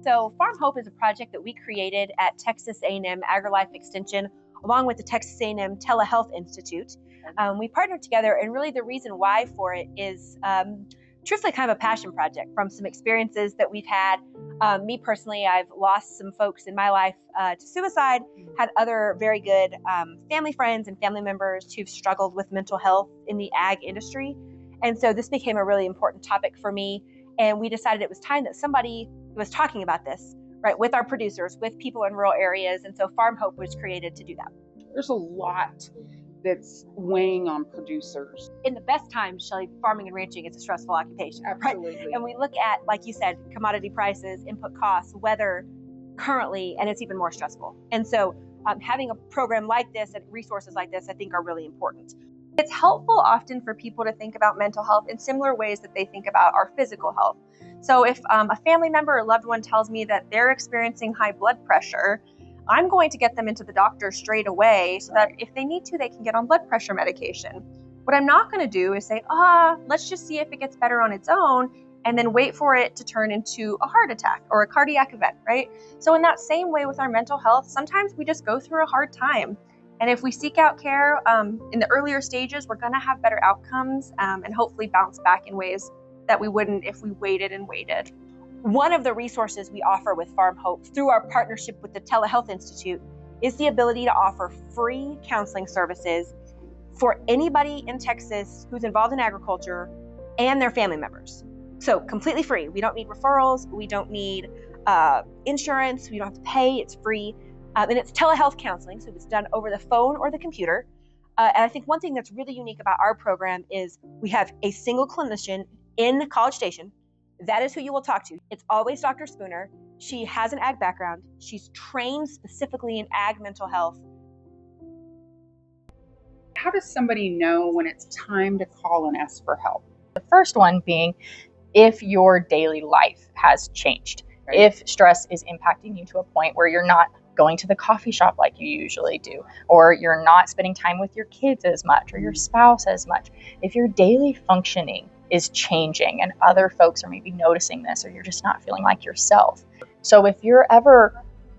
So Farm Hope is a project that we created at Texas A&M AgriLife Extension, along with the Texas A&M Telehealth Institute. We partnered together, and really the reason why for it is truthfully kind of a passion project from some experiences that we've had. Me personally, I've lost some folks in my life to suicide, had other very good family friends and family members who've struggled with mental health in the ag industry. And so this became a really important topic for me. And we decided it was time that somebody was talking about this, right, with our producers, with people in rural areas. And so Farm Hope was created to do that. There's a lot that's weighing on producers. In the best times, Shelley, farming and ranching is a stressful occupation. Absolutely. Right? And we look at, like you said, commodity prices, input costs, weather currently, and it's even more stressful. And so having a program like this and resources like this, I think, are really important. It's helpful often for people to think about mental health in similar ways that they think about our physical health. So if a family member or loved one tells me that they're experiencing high blood pressure, I'm going to get them into the doctor straight away so that if they need to, they can get on blood pressure medication. What I'm not going to do is say, let's just see if it gets better on its own, and then wait for it to turn into a heart attack or a cardiac event, right? So in that same way with our mental health, sometimes we just go through a hard time. And if we seek out care in the earlier stages, we're going to have better outcomes and hopefully bounce back in ways that we wouldn't if we waited and waited. One of the resources we offer with Farm Hope through our partnership with the Telehealth Institute is the ability to offer free counseling services for anybody in Texas who's involved in agriculture and their family members. So completely free. We don't need referrals. We don't need insurance. We don't have to pay. It's free. And it's telehealth counseling, so it's done over the phone or the computer. And I think one thing that's really unique about our program is we have a single clinician in College Station. That is who you will talk to. It's always Dr. Spooner. She has an ag background. She's trained specifically in ag mental health. How does somebody know when it's time to call and ask for help? The first one being if your daily life has changed, right? If stress is impacting you to a point where you're not going to the coffee shop like you usually do, or you're not spending time with your kids as much or your spouse as much. If your daily functioning is changing and other folks are maybe noticing this, or you're just not feeling like yourself. So if you're ever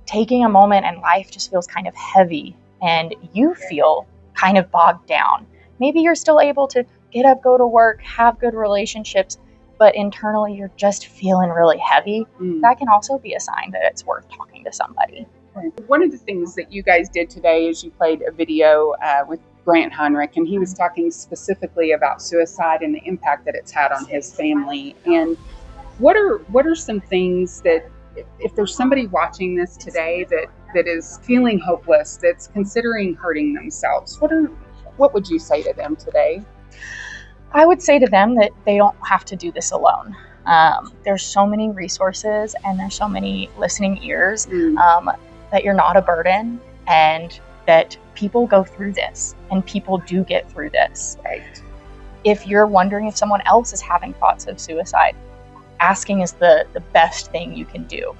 taking a moment and life just feels kind of heavy and you feel kind of bogged down, maybe you're still able to get up, go to work, have good relationships, but internally you're just feeling really heavy, that can also be a sign that it's worth talking to somebody. One of the things that you guys did today is you played a video with Grant Heinrich, and he was talking specifically about suicide and the impact that it's had on his family. And what are some things that, if there's somebody watching this today that is feeling hopeless, that's considering hurting themselves, what would you say to them today? I would say to them that they don't have to do this alone. There's so many resources and there's so many listening ears that you're not a burden, and that people go through this and people do get through this. Right. If you're wondering if someone else is having thoughts of suicide, asking is the best thing you can do.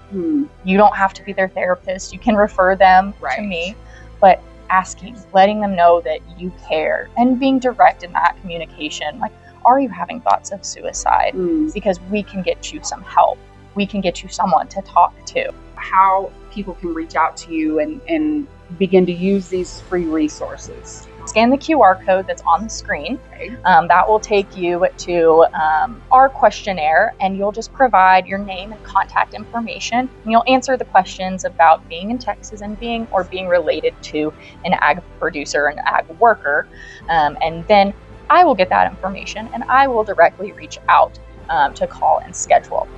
You don't have to be their therapist. You can refer them to me, but asking, letting them know that you care, and being direct in that communication. Like, are you having thoughts of suicide? Because we can get you some help. We can get you someone to talk to. How people can reach out to you and begin to use these free resources. Scan the QR code that's on the screen. That will take you to our questionnaire, and you'll just provide your name and contact information. And you'll answer the questions about being in Texas and being related to an ag producer, an ag worker. And then I will get that information and I will directly reach out to call and schedule.